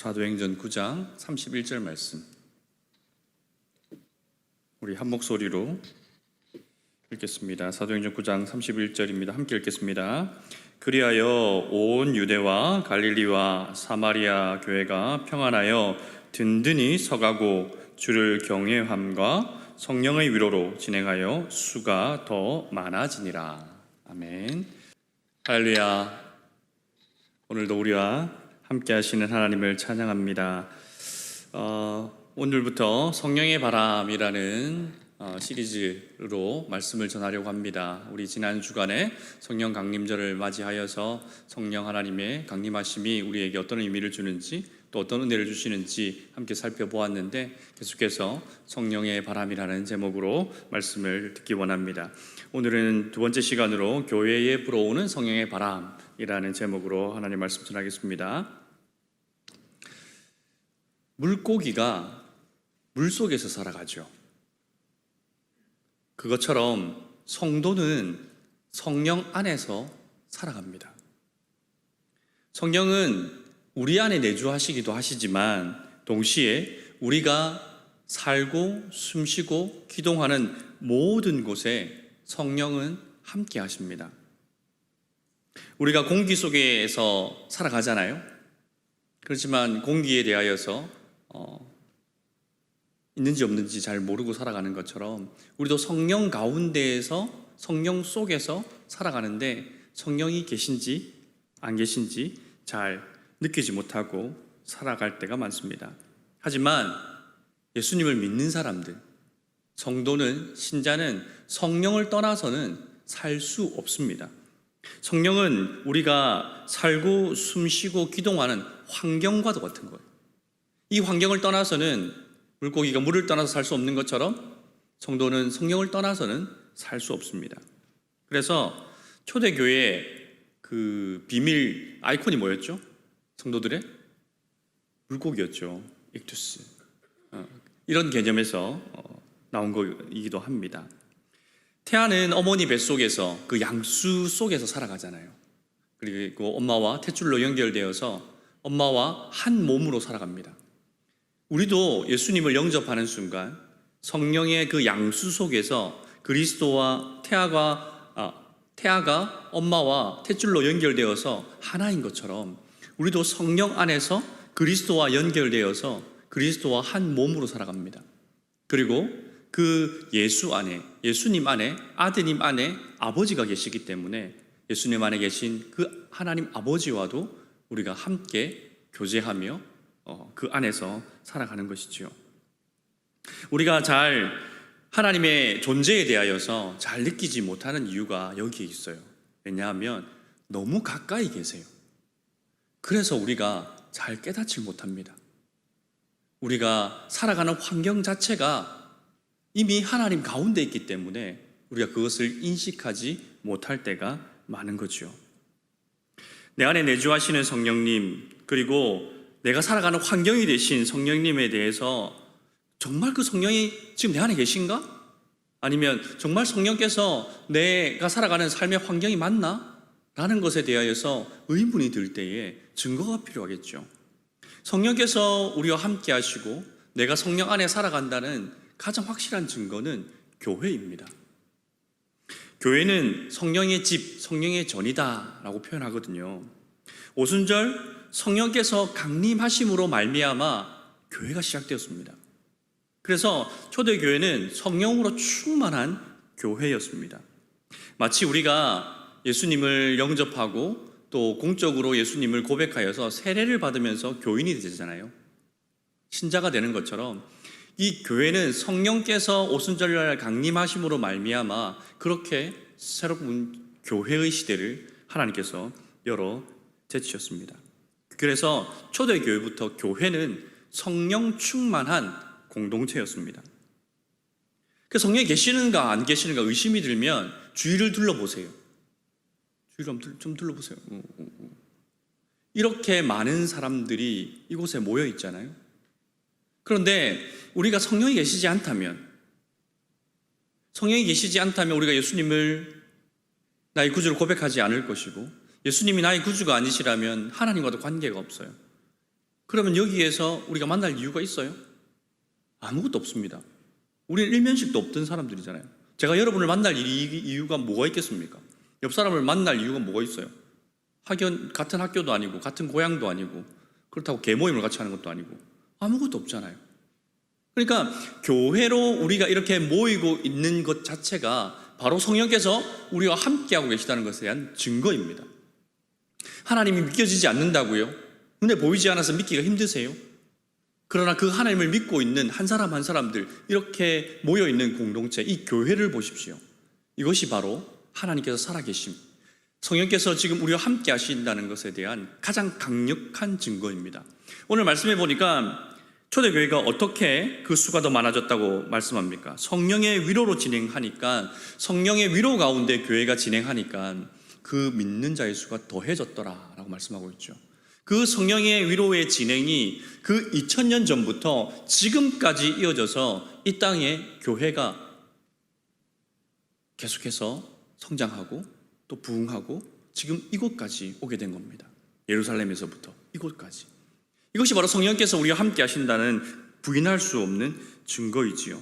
사도행전 9장 31절 말씀, 우리 한 목소리로 읽겠습니다. 사도행전 9장 31절입니다. 함께 읽겠습니다. 그리하여 온 유대와 갈릴리와 사마리아 교회가 평안하여 든든히 서가고 주를 경외함과 성령의 위로로 진행하여 수가 더 많아지니라. 아멘. 할렐루야. 오늘도 우리와 함께 하시는 하나님을 찬양합니다. 오늘부터 성령의 바람이라는 시리즈로 말씀을 전하려고 합니다. 우리 지난 주간에 성령 강림절을 맞이하여서 성령 하나님의 강림하심이 우리에게 어떤 의미를 주는지 또 어떤 은혜를 주시는지 함께 살펴보았는데, 계속해서 성령의 바람이라는 제목으로 말씀을 듣기 원합니다. 오늘은 두 번째 시간으로 교회에 불어오는 성령의 바람이라는 제목으로 하나님 말씀 전하겠습니다. 물고기가 물속에서 살아가죠. 그것처럼 성도는 성령 안에서 살아갑니다. 성령은 우리 안에 내주하시기도 하시지만 동시에 우리가 살고 숨쉬고 기동하는 모든 곳에 성령은 함께 하십니다. 우리가 공기 속에서 살아가잖아요. 그렇지만 공기에 대하여서 있는지 없는지 잘 모르고 살아가는 것처럼 우리도 성령 가운데에서, 성령 속에서 살아가는데 성령이 계신지 안 계신지 잘 느끼지 못하고 살아갈 때가 많습니다. 하지만 예수님을 믿는 사람들, 성도는, 신자는 성령을 떠나서는 살 수 없습니다. 성령은 우리가 살고 숨쉬고 기동하는 환경과도 같은 거예요. 이 환경을 떠나서는, 물고기가 물을 떠나서 살 수 없는 것처럼 성도는 성령을 떠나서는 살 수 없습니다. 그래서 초대교회의 그 비밀 아이콘이 뭐였죠? 성도들의 물고기였죠. 익투스. 이런 개념에서 나온 거이기도 합니다. 태아는 어머니 뱃속에서, 그 양수 속에서 살아가잖아요. 그리고 엄마와 탯줄로 연결되어서 엄마와 한 몸으로 살아갑니다. 우리도 예수님을 영접하는 순간 성령의 그 양수 속에서 그리스도와 태아가 엄마와 탯줄로 연결되어서 하나인 것처럼 우리도 성령 안에서 그리스도와 연결되어서 그리스도와 한 몸으로 살아갑니다. 그리고 그 예수 안에, 예수님 안에, 아드님 안에 아버지가 계시기 때문에 예수님 안에 계신 그 하나님 아버지와도 우리가 함께 교제하며 그 안에서 살아가는 것이지요. 우리가 잘 하나님의 존재에 대하여서 잘 느끼지 못하는 이유가 여기에 있어요. 왜냐하면 너무 가까이 계세요. 그래서 우리가 잘 깨닫지 못합니다. 우리가 살아가는 환경 자체가 이미 하나님 가운데 있기 때문에 우리가 그것을 인식하지 못할 때가 많은 거죠. 내 안에 내주하시는 성령님, 그리고 내가 살아가는 환경이 되신 성령님에 대해서 정말 그 성령이 지금 내 안에 계신가? 아니면 정말 성령께서 내가 살아가는 삶의 환경이 맞나? 라는 것에 대하여서 의문이 들 때에 증거가 필요하겠죠. 성령께서 우리와 함께 하시고 내가 성령 안에 살아간다는 가장 확실한 증거는 교회입니다. 교회는 성령의 집, 성령의 전이다 라고 표현하거든요. 오순절 성령께서 강림하심으로 말미암아 교회가 시작되었습니다. 그래서 초대교회는 성령으로 충만한 교회였습니다. 마치 우리가 예수님을 영접하고 또 공적으로 예수님을 고백하여서 세례를 받으면서 교인이 되잖아요. 신자가 되는 것처럼 이 교회는 성령께서 오순절날 강림하심으로 말미암아 그렇게 새로운 교회의 시대를 하나님께서 열어 제치셨습니다. 그래서 초대교회부터 교회는 성령 충만한 공동체였습니다. 그 성령이 계시는가 안 계시는가 의심이 들면 주위를 둘러보세요. 주위를 좀 둘러보세요. 이렇게 많은 사람들이 이곳에 모여 있잖아요. 그런데 우리가 성령이 계시지 않다면 우리가 예수님을 나의 구주를 고백하지 않을 것이고, 예수님이 나의 구주가 아니시라면 하나님과도 관계가 없어요. 그러면 여기에서 우리가 만날 이유가 있어요? 아무것도 없습니다. 우리는 일면식도 없던 사람들이잖아요. 제가 여러분을 만날 이유가 뭐가 있겠습니까? 옆 사람을 만날 이유가 뭐가 있어요? 같은 학교도 아니고 같은 고향도 아니고 그렇다고 계모임을 같이 하는 것도 아니고 아무것도 없잖아요. 그러니까 교회로 우리가 이렇게 모이고 있는 것 자체가 바로 성령께서 우리와 함께하고 계시다는 것에 대한 증거입니다. 하나님이 믿겨지지 않는다고요? 눈에 보이지 않아서 믿기가 힘드세요? 그러나 그 하나님을 믿고 있는 한 사람 한 사람들, 이렇게 모여있는 공동체, 이 교회를 보십시오. 이것이 바로 하나님께서 살아계심, 성령께서 지금 우리와 함께 하신다는 것에 대한 가장 강력한 증거입니다. 오늘 말씀해 보니까 초대교회가 어떻게 그 수가 더 많아졌다고 말씀합니까? 성령의 위로로 진행하니까, 성령의 위로 가운데 교회가 진행하니까 그 믿는 자의 수가 더해졌더라라고 말씀하고 있죠. 그 성령의 위로의 진행이 그 2000년 전부터 지금까지 이어져서 이 땅에 교회가 계속해서 성장하고 또 부흥하고 지금 이곳까지 오게 된 겁니다. 예루살렘에서부터 이곳까지. 이것이 바로 성령께서 우리와 함께 하신다는 부인할 수 없는 증거이지요.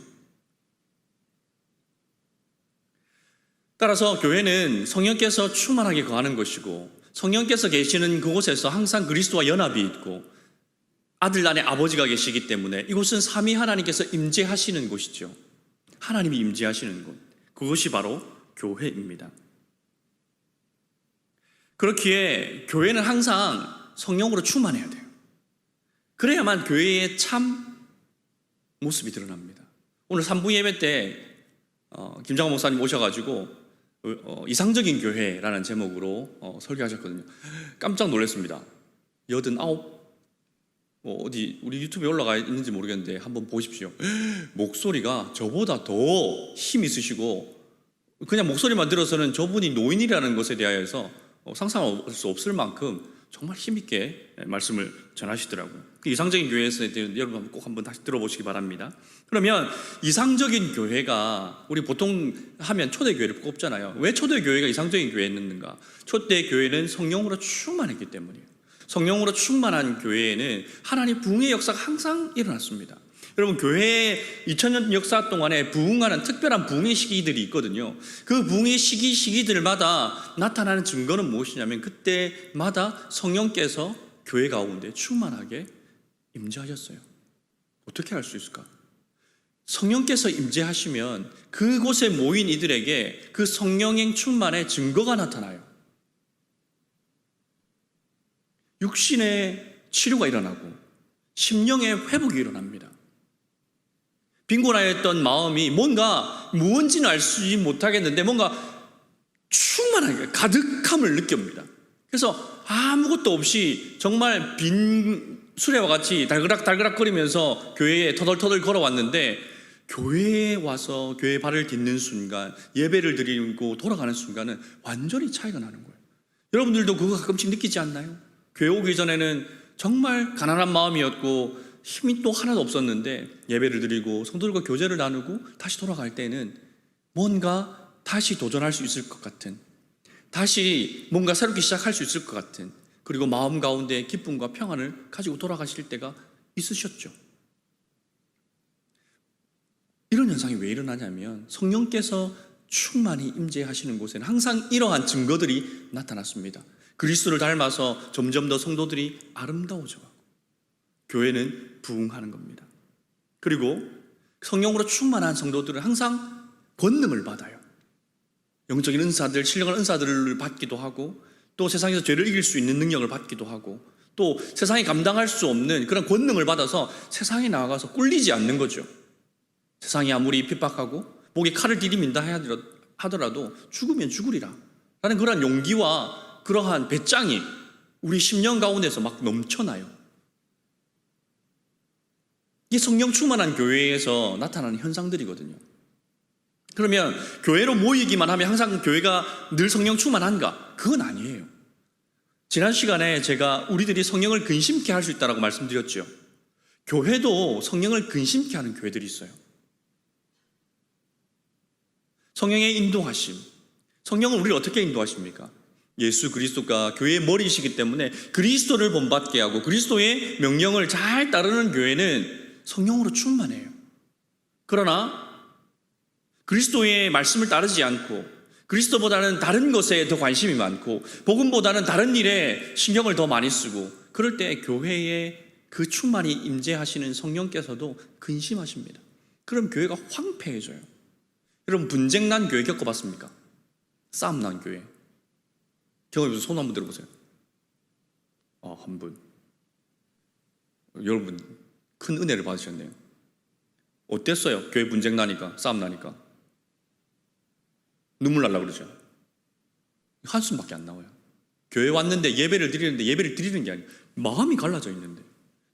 따라서 교회는 성령께서 충만하게 거하는 것이고, 성령께서 계시는 그곳에서 항상 그리스도와 연합이 있고 아들 안에 아버지가 계시기 때문에 이곳은 삼위 하나님께서 임재하시는 곳이죠. 하나님이 임재하시는 곳, 그것이 바로 교회입니다. 그렇기에 교회는 항상 성령으로 충만해야 돼요. 그래야만 교회의 참 모습이 드러납니다. 오늘 3부 예배 때 김장호 목사님 오셔가지고 이상적인 교회라는 제목으로 설교하셨거든요. 깜짝 놀랐습니다. 89, 어디 우리 유튜브에 올라가 있는지 모르겠는데 한번 보십시오. 목소리가 저보다 더 힘 있으시고, 그냥 목소리만 들어서는 저분이 노인이라는 것에 대하여서 상상할 수 없을 만큼 정말 힘있게 말씀을 전하시더라고요. 그 이상적인 교회에서 여러분 꼭 한번 다시 들어보시기 바랍니다. 그러면 이상적인 교회가, 우리 보통 하면 초대교회를 꼽잖아요. 왜 초대교회가 이상적인 교회였는가? 초대교회는 성령으로 충만했기 때문이에요. 성령으로 충만한 교회에는 하나님 부흥의 역사가 항상 일어났습니다. 여러분, 교회의 2000년 역사 동안에 부흥하는 특별한 부흥의 시기들이 있거든요. 그 부흥의 시기들마다 나타나는 증거는 무엇이냐면, 그때마다 성령께서 교회 가운데 충만하게 임재하셨어요. 어떻게 할 수 있을까? 성령께서 임재하시면 그곳에 모인 이들에게 그 성령의 충만의 증거가 나타나요. 육신의 치료가 일어나고 심령의 회복이 일어납니다. 빈곤하였던 마음이 뭔가 무언지는 알 수 못하겠는데 뭔가 충만하게 가득함을 느낍니다. 그래서 아무것도 없이 정말 빈 수레와 같이 달그락거리면서 교회에 터덜터덜 걸어왔는데, 교회에 와서 교회에 발을 딛는 순간, 예배를 드리고 돌아가는 순간은 완전히 차이가 나는 거예요. 여러분들도 그거 가끔씩 느끼지 않나요? 교회 오기 전에는 정말 가난한 마음이었고 힘이 또 하나도 없었는데, 예배를 드리고 성도들과 교제를 나누고 다시 돌아갈 때는 뭔가 다시 도전할 수 있을 것 같은, 다시 뭔가 새롭게 시작할 수 있을 것 같은, 그리고 마음 가운데 기쁨과 평안을 가지고 돌아가실 때가 있으셨죠. 이런 현상이 왜 일어나냐면, 성령께서 충만히 임재하시는 곳에는 항상 이러한 증거들이 나타났습니다. 그리스도를 닮아서 점점 더 성도들이 아름다워져가고 교회는 부흥하는 겁니다. 그리고 성령으로 충만한 성도들은 항상 권능을 받아요. 영적인 은사들, 신령한 은사들을 받기도 하고, 또 세상에서 죄를 이길 수 있는 능력을 받기도 하고, 또 세상이 감당할 수 없는 그런 권능을 받아서 세상에 나가서 꿀리지 않는 거죠. 세상이 아무리 핍박하고 목에 칼을 들이민다 하더라도 죽으면 죽으리라 라는 그런 용기와 그러한 배짱이 우리 심령 가운데서 막 넘쳐나요. 이게 성령 충만한 교회에서 나타나는 현상들이거든요. 그러면 교회로 모이기만 하면 항상 교회가 늘 성령 충만한가? 그건 아니에요. 지난 시간에 제가 우리들이 성령을 근심케 할 수 있다고 말씀드렸죠. 교회도 성령을 근심케 하는 교회들이 있어요. 성령의 인도하심. 성령은 우리를 어떻게 인도하십니까? 예수 그리스도가 교회의 머리이시기 때문에 그리스도를 본받게 하고 그리스도의 명령을 잘 따르는 교회는 성령으로 충만해요. 그러나 그리스도의 말씀을 따르지 않고 그리스도보다는 다른 것에 더 관심이 많고 복음보다는 다른 일에 신경을 더 많이 쓰고 그럴 때 교회에 그 충만히 임재하시는 성령께서도 근심하십니다. 그럼 교회가 황폐해져요. 여러분 분쟁 난 교회 겪어봤습니까? 싸움 난 교회 경험해보세요. 손 한번 들어보세요. 한 분. 여러분 큰 은혜를 받으셨네요. 어땠어요? 교회 분쟁 나니까, 싸움 나니까. 눈물 날라 그러죠. 한숨밖에 안 나와요. 교회 왔는데 예배를 드리는데 예배를 드리는 게 아니에요. 마음이 갈라져 있는데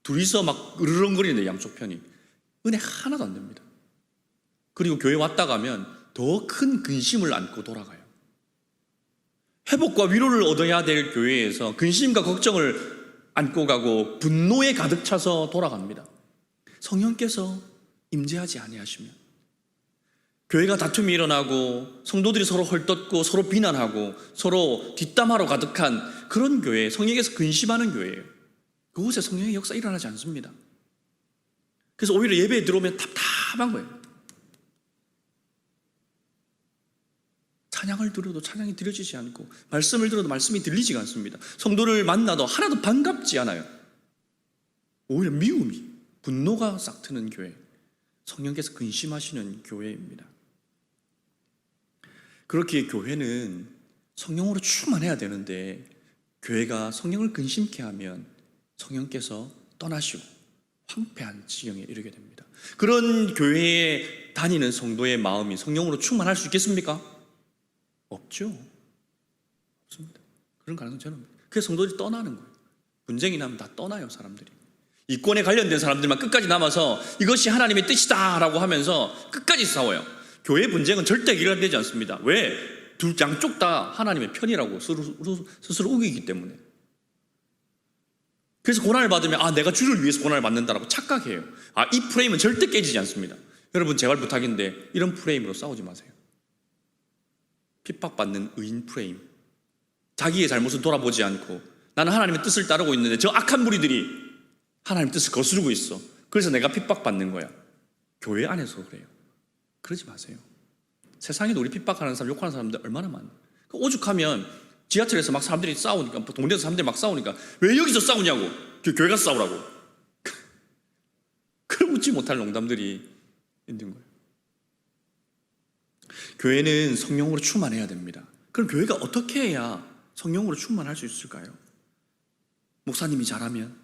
둘이서 막 으르렁거리는데 양쪽 편이 은혜 하나도 안 됩니다. 그리고 교회 왔다 가면 더 큰 근심을 안고 돌아가요. 회복과 위로를 얻어야 될 교회에서 근심과 걱정을 안고 가고 분노에 가득 차서 돌아갑니다. 성령께서 임재하지 아니하시면 교회가 다툼이 일어나고 성도들이 서로 헐떴고 서로 비난하고 서로 뒷담화로 가득한 그런 교회, 성령께서 근심하는 교회예요. 그곳에 성령의 역사 일어나지 않습니다. 그래서 오히려 예배에 들어오면 답답한 거예요. 찬양을 들어도 찬양이 드려지지 않고 말씀을 들어도 말씀이 들리지가 않습니다. 성도를 만나도 하나도 반갑지 않아요. 오히려 미움이, 분노가 싹트는 교회, 성령께서 근심하시는 교회입니다. 그렇기에 교회는 성령으로 충만해야 되는데 교회가 성령을 근심케 하면 성령께서 떠나시고 황폐한 지경에 이르게 됩니다. 그런 교회에 다니는 성도의 마음이 성령으로 충만할 수 있겠습니까? 없죠. 없습니다. 그런 가능성은 저는 없습니다. 그래서 성도들이 떠나는 거예요. 분쟁이 나면 다 떠나요, 사람들이. 이권에 관련된 사람들만 끝까지 남아서 이것이 하나님의 뜻이다 라고 하면서 끝까지 싸워요. 교회 분쟁은 절대 해결되지 않습니다. 왜? 양쪽 다 하나님의 편이라고 스스로 우기기 때문에. 그래서 고난을 받으면 내가 주를 위해서 고난을 받는다라고 착각해요. 이 프레임은 절대 깨지지 않습니다. 여러분 제발 부탁인데 이런 프레임으로 싸우지 마세요. 핍박받는 의인 프레임, 자기의 잘못을 돌아보지 않고 나는 하나님의 뜻을 따르고 있는데 저 악한 무리들이 하나님의 뜻을 거스르고 있어. 그래서 내가 핍박받는 거야. 교회 안에서 그래요. 그러지 마세요. 세상에도 우리 핍박하는 사람, 욕하는 사람들 얼마나 많아. 오죽하면 지하철에서 막 사람들이 싸우니까, 동네에서 사람들이 막 싸우니까 왜 여기서 싸우냐고, 교회 가서 싸우라고. 그럼 웃지 못할 농담들이 있는 거예요. 교회는 성령으로 충만해야 됩니다. 그럼 교회가 어떻게 해야 성령으로 충만할 수 있을까요? 목사님이 잘하면,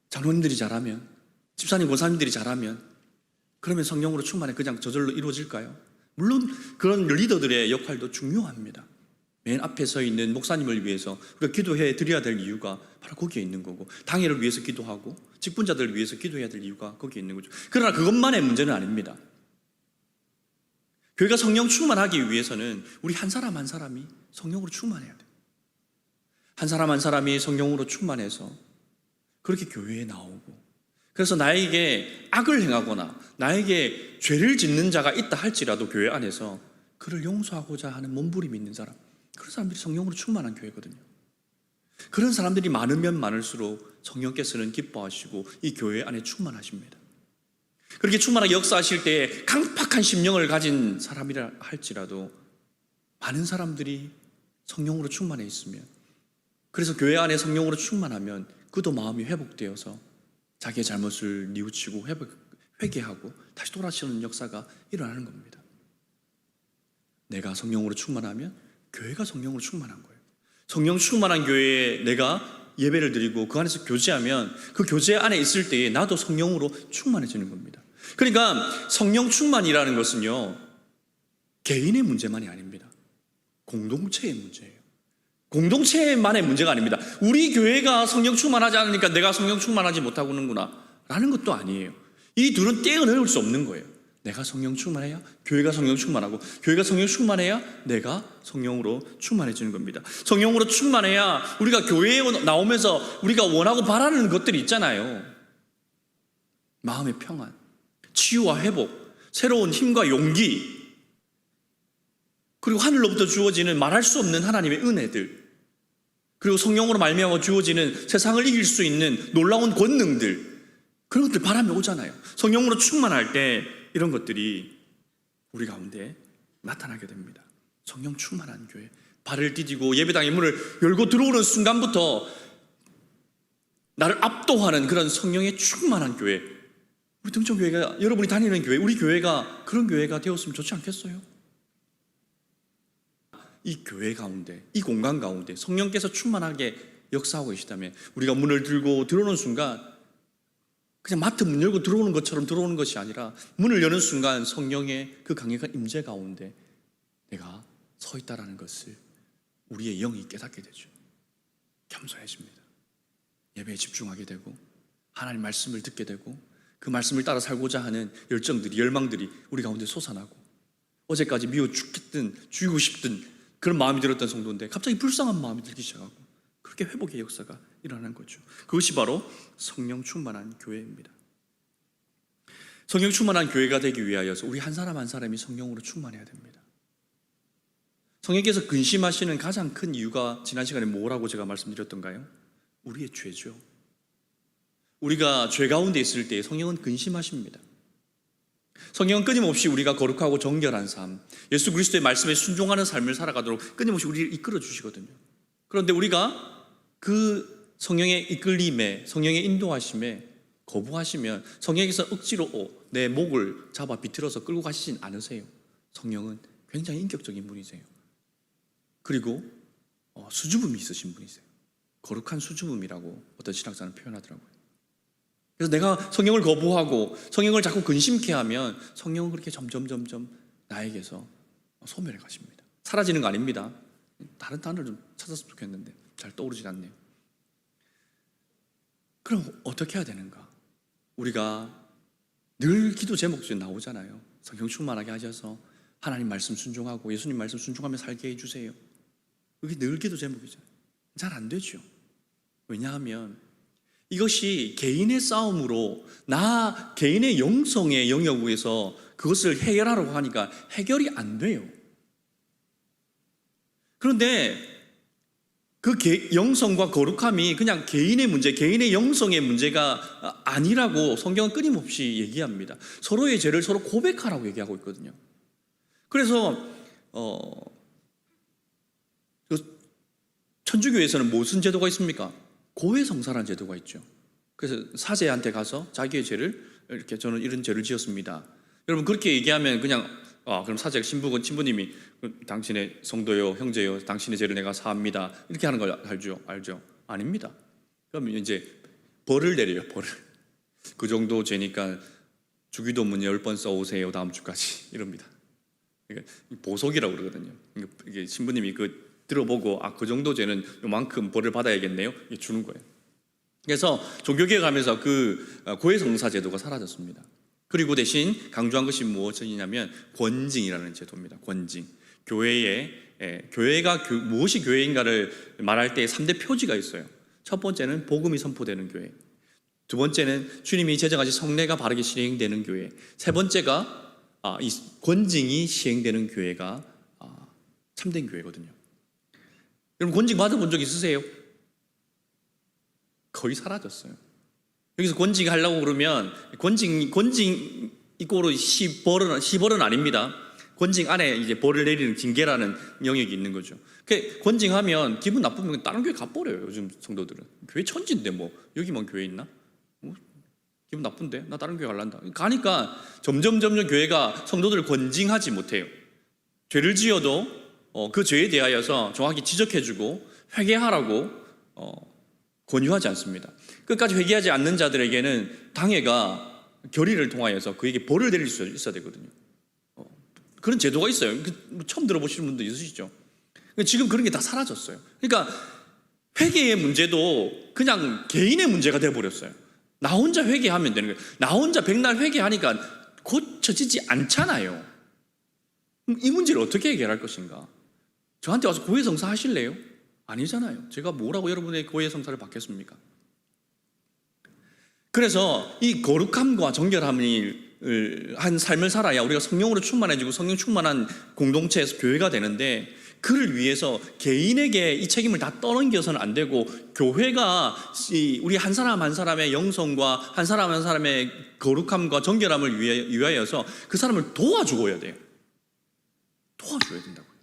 장로님들이 잘하면, 집사님, 권사님들이 잘하면 그러면 성령으로 충만해 그냥 저절로 이루어질까요? 물론 그런 리더들의 역할도 중요합니다. 맨 앞에 서 있는 목사님을 위해서 우리가 기도해 드려야 될 이유가 바로 거기에 있는 거고, 당회를 위해서 기도하고 직분자들을 위해서 기도해야 될 이유가 거기에 있는 거죠. 그러나 그것만의 문제는 아닙니다. 교회가 성령 충만하기 위해서는 우리 한 사람 한 사람이 성령으로 충만해야 돼요. 한 사람 한 사람이 성령으로 충만해서 그렇게 교회에 나오고, 그래서 나에게 악을 행하거나 나에게 죄를 짓는 자가 있다 할지라도 교회 안에서 그를 용서하고자 하는 몸부림이 있는 사람, 그런 사람들이 성령으로 충만한 교회거든요. 그런 사람들이 많으면 많을수록 성령께서는 기뻐하시고 이 교회 안에 충만하십니다. 그렇게 충만하게 역사하실 때에 강팍한 심령을 가진 사람이라 할지라도 많은 사람들이 성령으로 충만해 있으면, 그래서 교회 안에 성령으로 충만하면 그도 마음이 회복되어서 자기의 잘못을 뉘우치고 회개하고 다시 돌아서는 역사가 일어나는 겁니다. 내가 성령으로 충만하면 교회가 성령으로 충만한 거예요. 성령 충만한 교회에 내가 예배를 드리고 그 안에서 교제하면 그 교제 안에 있을 때에 나도 성령으로 충만해지는 겁니다. 그러니까 성령 충만이라는 것은요, 개인의 문제만이 아닙니다. 공동체의 문제예요. 공동체만의 문제가 아닙니다. 우리 교회가 성령 충만하지 않으니까 내가 성령 충만하지 못하고는구나 라는 것도 아니에요. 이 둘은 떼어내릴 수 없는 거예요. 내가 성령 충만해야 교회가 성령 충만하고, 교회가 성령 충만해야 내가 성령으로 충만해지는 겁니다. 성령으로 충만해야 우리가 교회에 나오면서 우리가 원하고 바라는 것들이 있잖아요. 마음의 평안, 치유와 회복, 새로운 힘과 용기, 그리고 하늘로부터 주어지는 말할 수 없는 하나님의 은혜들, 그리고 성령으로 말미암아 주어지는 세상을 이길 수 있는 놀라운 권능들, 그런 것들 바람이 오잖아요. 성령으로 충만할 때 이런 것들이 우리 가운데 나타나게 됩니다. 성령 충만한 교회, 발을 디디고 예배당의 문을 열고 들어오는 순간부터 나를 압도하는 그런 성령의 충만한 교회, 우리 등촌교회가, 여러분이 다니는 교회, 우리 교회가 그런 교회가 되었으면 좋지 않겠어요? 이 교회 가운데, 이 공간 가운데 성령께서 충만하게 역사하고 계시다면 우리가 문을 들고 들어오는 순간 그냥 마트 문 열고 들어오는 것처럼 들어오는 것이 아니라 문을 여는 순간 성령의 그 강력한 임재 가운데 내가 서 있다라는 것을 우리의 영이 깨닫게 되죠. 겸손해집니다. 예배에 집중하게 되고 하나님 말씀을 듣게 되고 그 말씀을 따라 살고자 하는 열정들이, 열망들이 우리 가운데 솟아나고, 어제까지 미워 죽겠든 죽이고 싶든 그런 마음이 들었던 성도인데 갑자기 불쌍한 마음이 들기 시작하고, 그렇게 회복의 역사가 일어나는 거죠. 그것이 바로 성령 충만한 교회입니다. 성령 충만한 교회가 되기 위하여서 우리 한 사람 한 사람이 성령으로 충만해야 됩니다. 성령께서 근심하시는 가장 큰 이유가 지난 시간에 뭐라고 제가 말씀드렸던가요? 우리의 죄죠. 우리가 죄 가운데 있을 때 성령은 근심하십니다. 성령은 끊임없이 우리가 거룩하고 정결한 삶, 예수 그리스도의 말씀에 순종하는 삶을 살아가도록 끊임없이 우리를 이끌어 주시거든요. 그런데 우리가 그 성령의 이끌림에, 성령의 인도하심에 거부하시면 성령께서 억지로 내 목을 잡아 비틀어서 끌고 가시진 않으세요. 성령은 굉장히 인격적인 분이세요. 그리고 수줍음이 있으신 분이세요. 거룩한 수줍음이라고 어떤 신학자는 표현하더라고요. 그래서 내가 성령을 거부하고 성령을 자꾸 근심케 하면 성령은 그렇게 점점 나에게서 소멸해 가십니다. 사라지는 거 아닙니다. 다른 단어를 좀 찾았으면 좋겠는데 잘 떠오르지 않네요. 그럼 어떻게 해야 되는가? 우리가 늘 기도 제목 중에 나오잖아요. 성령 충만하게 하셔서 하나님 말씀 순종하고 예수님 말씀 순종하며 살게 해주세요. 그게 늘 기도 제목이죠. 잘 안 되죠. 왜냐하면 이것이 개인의 싸움으로 나 개인의 영성의 영역에서 그것을 해결하려고 하니까 해결이 안 돼요. 그런데 그 영성과 거룩함이 그냥 개인의 문제, 개인의 영성의 문제가 아니라고 성경은 끊임없이 얘기합니다. 서로의 죄를 서로 고백하라고 얘기하고 있거든요. 그래서 천주교에서는 무슨 제도가 있습니까? 고해성사라는 제도가 있죠. 그래서 사제한테 가서 자기의 죄를 이렇게, 저는 이런 죄를 지었습니다. 여러분 그렇게 얘기하면 그냥 그럼 사제가 신부님이 당신의 성도요, 형제요, 당신의 죄를 내가 사합니다. 이렇게 하는 걸 알죠? 아닙니다. 그러면 이제 벌을 내려요. 벌을. 그 정도 죄니까 주기도문 10번 써오세요. 다음 주까지. 이럽니다. 보석이라고 그러거든요. 이게 신부님이 들어보고 그 정도 죄는 요만큼 벌을 받아야겠네요. 주는 거예요. 그래서 종교개혁하면서 그 고해성사 제도가 사라졌습니다. 그리고 대신 강조한 것이 무엇이냐면 권징이라는 제도입니다. 권징. 교회가 무엇이 교회인가를 말할 때 3대 표지가 있어요. 첫 번째는 복음이 선포되는 교회, 두 번째는 주님이 제정하신 성례가 바르게 시행되는 교회, 세 번째가 이 권징이 시행되는 교회가 참된 교회거든요. 여러분 권징 받아본 적 있으세요? 거의 사라졌어요. 여기서 권징 하려고 그러면 권징 이꼬로 시벌은 아닙니다. 권징 안에 이제 벌을 내리는 징계라는 영역이 있는 거죠. 권징하면 기분 나쁘면 다른 교회 가버려요. 요즘 성도들은 교회 천지인데 뭐 여기만 교회 있나? 기분 나쁜데 나 다른 교회 갈란다. 가니까 점점 교회가 성도들을 권징하지 못해요. 죄를 지어도 그 죄에 대하여서 정확히 지적해주고 회개하라고 권유하지 않습니다. 끝까지 회개하지 않는 자들에게는 당회가 결의를 통하여서 그에게 벌을 내릴 수 있어야 되거든요. 그런 제도가 있어요. 처음 들어보시는 분도 있으시죠? 지금 그런 게 다 사라졌어요. 그러니까 회개의 문제도 그냥 개인의 문제가 되어버렸어요. 나 혼자 회개하면 되는 거예요. 나 혼자 백날 회개하니까 고쳐지지 않잖아요. 이 문제를 어떻게 해결할 것인가? 저한테 와서 고해성사 하실래요? 아니잖아요. 제가 뭐라고 여러분의 고해성사를 받겠습니까? 그래서 이 거룩함과 정결함을 한 삶을 살아야 우리가 성령으로 충만해지고 성령 충만한 공동체에서 교회가 되는데, 그를 위해서 개인에게 이 책임을 다 떠넘겨서는 안 되고, 교회가 우리 한 사람 한 사람의 영성과 한 사람 한 사람의 거룩함과 정결함을 위하여서 그 사람을 도와주어야 돼요. 도와줘야 된다고요.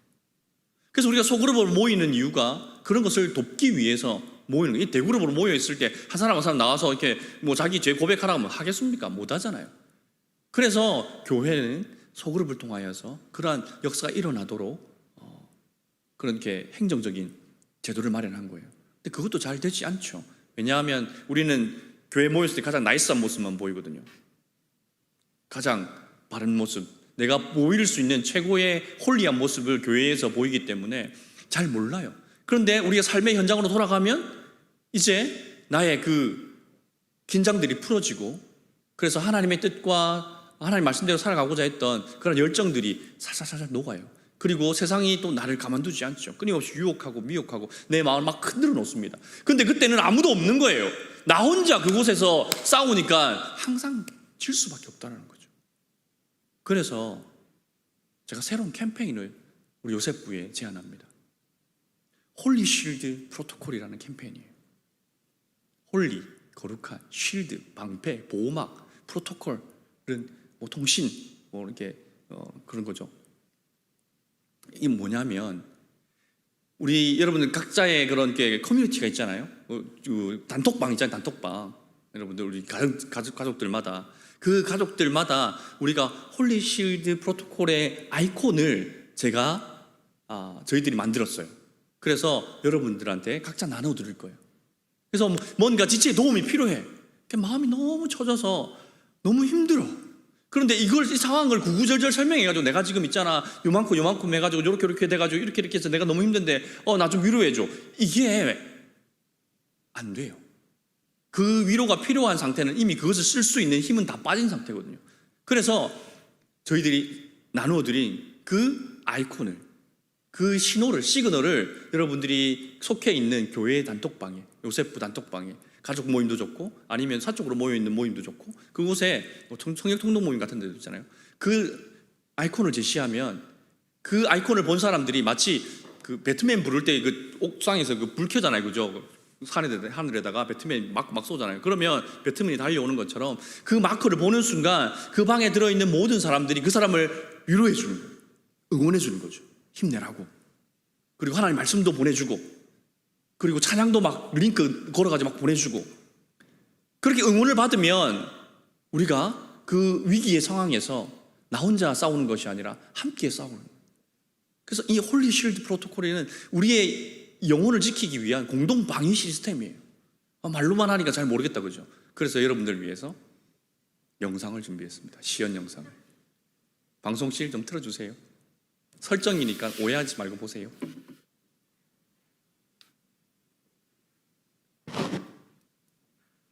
그래서 우리가 소그룹으로 모이는 이유가 그런 것을 돕기 위해서 모이는 거예요. 이 대그룹으로 모여 있을 때 한 사람 한 사람 나와서 이렇게 뭐 자기 죄 고백하라고 하면 하겠습니까? 못 하잖아요. 그래서 교회는 소그룹을 통하여서 그러한 역사가 일어나도록 그렇게 행정적인 제도를 마련한 거예요. 근데 그것도 잘 되지 않죠. 왜냐하면 우리는 교회 모였을 때 가장 나이스한 모습만 보이거든요. 가장 바른 모습, 내가 보일 수 있는 최고의 홀리한 모습을 교회에서 보이기 때문에 잘 몰라요. 그런데 우리가 삶의 현장으로 돌아가면 이제 나의 그 긴장들이 풀어지고, 그래서 하나님의 뜻과 하나님 말씀대로 살아가고자 했던 그런 열정들이 살살살살 녹아요. 그리고 세상이 또 나를 가만두지 않죠. 끊임없이 유혹하고 미혹하고 내 마음을 막 흔들어 놓습니다. 근데 그때는 아무도 없는 거예요. 나 혼자 그곳에서 싸우니까 항상 질 수밖에 없다는 거죠. 그래서 제가 새로운 캠페인을 우리 요셉부에 제안합니다. 홀리 쉴드 프로토콜이라는 캠페인이에요. 홀리, 거룩한, 쉴드, 방패, 보호막, 프로토콜은 뭐 통신, 뭐 이렇게 그런 거죠. 이게 뭐냐면 우리 여러분들 각자의 그런 게 커뮤니티가 있잖아요. 단톡방 있잖아요. 단톡방. 여러분들 우리 가족들마다 그 가족들마다 우리가 홀리 쉴드 프로토콜의 아이콘을 제가 저희들이 만들었어요. 그래서 여러분들한테 각자 나눠드릴 거예요. 그래서 뭔가 지체의 도움이 필요해. 마음이 너무 처져서 너무 힘들어. 그런데 이 상황을 구구절절 설명해가지고 내가 지금 있잖아 요만큼 해가지고 요렇게 돼가지고 이렇게 해서 내가 너무 힘든데 나 좀 위로해줘. 이게 안 돼요. 그 위로가 필요한 상태는 이미 그것을 쓸 수 있는 힘은 다 빠진 상태거든요. 그래서 저희들이 나누어드린 그 아이콘을, 그 시그널을 여러분들이 속해 있는 교회 단톡방에, 요셉부 단톡방에, 가족 모임도 좋고 아니면 사적으로 모여있는 모임도 좋고 그곳에 청년통독 모임 같은 데도 있잖아요. 그 아이콘을 제시하면 그 아이콘을 본 사람들이 마치 그 배트맨 부를 때 그 옥상에서 그 불 켜잖아요. 그죠? 하늘에다가 배트맨이 막 쏘잖아요. 그러면 배트맨이 달려오는 것처럼 그 마커를 보는 순간 그 방에 들어있는 모든 사람들이 그 사람을 위로해 주는 거예요. 응원해 주는 거죠. 힘내라고. 그리고 하나님 말씀도 보내주고, 그리고 찬양도 막 링크 걸어가지고 막 보내주고, 그렇게 응원을 받으면 우리가 그 위기의 상황에서 나 혼자 싸우는 것이 아니라 함께 싸우는 거예요. 그래서 이 홀리 쉴드 프로토콜에는 우리의 영혼을 지키기 위한 공동 방위 시스템이에요. 말로만 하니까 잘 모르겠다, 그죠? 그래서 여러분들 위해서 영상을 준비했습니다. 시연 영상을. 방송실 좀 틀어주세요. 설정이니까 오해하지 말고 보세요.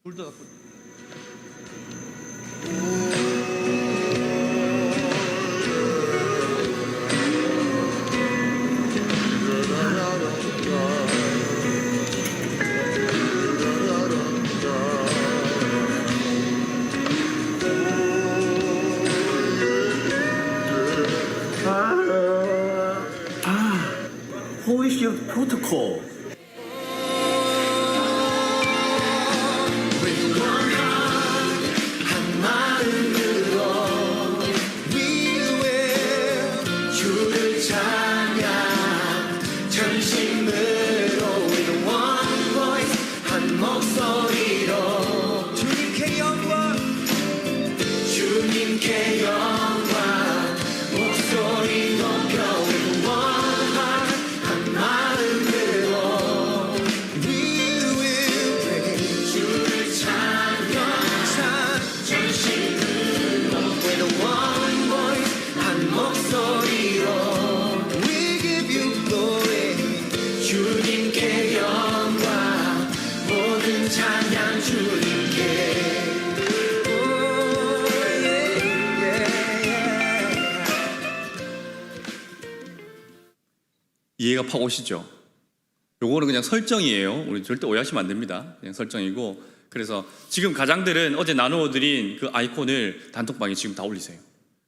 불더가 호이시어 프로토콜. 이해가 팍 오시죠? 요거는 그냥 설정이에요. 우리 절대 오해하시면 안 됩니다. 그냥 설정이고, 그래서 지금 가장들은 어제 나누어드린 그 아이콘을 단톡방에 지금 다 올리세요.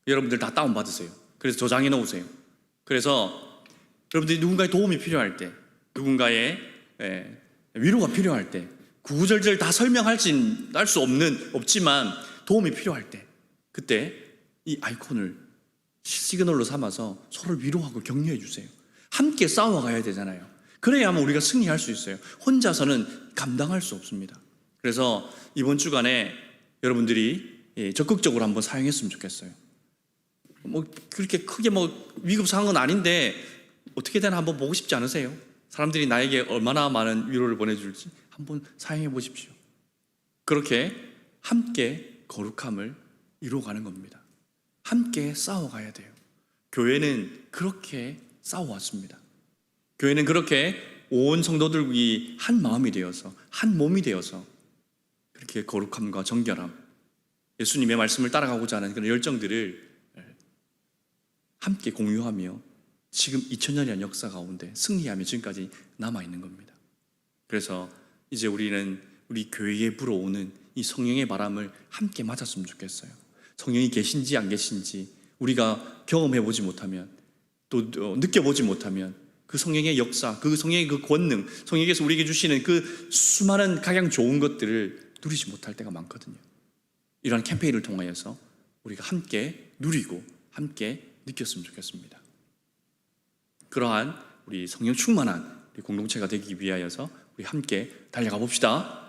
여러분들 다 다운받으세요. 그래서 저장해 놓으세요. 그래서 여러분들이 누군가의 도움이 필요할 때, 누군가의 위로가 필요할 때, 구구절절 다 설명할 수 없지만 도움이 필요할 때, 그때 이 아이콘을 시그널로 삼아서 서로를 위로하고 격려해 주세요. 함께 싸워가야 되잖아요. 그래야만 우리가 승리할 수 있어요. 혼자서는 감당할 수 없습니다. 그래서 이번 주간에 여러분들이 적극적으로 한번 사용했으면 좋겠어요. 뭐 그렇게 크게 뭐 위급 상황은 아닌데 어떻게 되나 한번 보고 싶지 않으세요? 사람들이 나에게 얼마나 많은 위로를 보내줄지 한번 사용해 보십시오. 그렇게 함께 거룩함을 이루어가는 겁니다. 함께 싸워가야 돼요. 교회는 그렇게 싸워왔습니다. 교회는 그렇게 온 성도들이 한 마음이 되어서, 한 몸이 되어서 그렇게 거룩함과 정결함, 예수님의 말씀을 따라가고자 하는 그런 열정들을 함께 공유하며 지금 2000년이라는 역사 가운데 승리하며 지금까지 남아있는 겁니다. 그래서 이제 우리는 우리 교회에 불어오는 이 성령의 바람을 함께 맞았으면 좋겠어요. 성령이 계신지 안 계신지 우리가 경험해보지 못하면, 또 느껴보지 못하면 그 성령의 역사, 그 성령의 그 권능, 성령께서 우리에게 주시는 그 수많은 가장 좋은 것들을 누리지 못할 때가 많거든요. 이러한 캠페인을 통하여서 우리가 함께 누리고 함께 느꼈으면 좋겠습니다. 그러한 우리 성령 충만한 우리 공동체가 되기 위하여서 우리 함께 달려가 봅시다.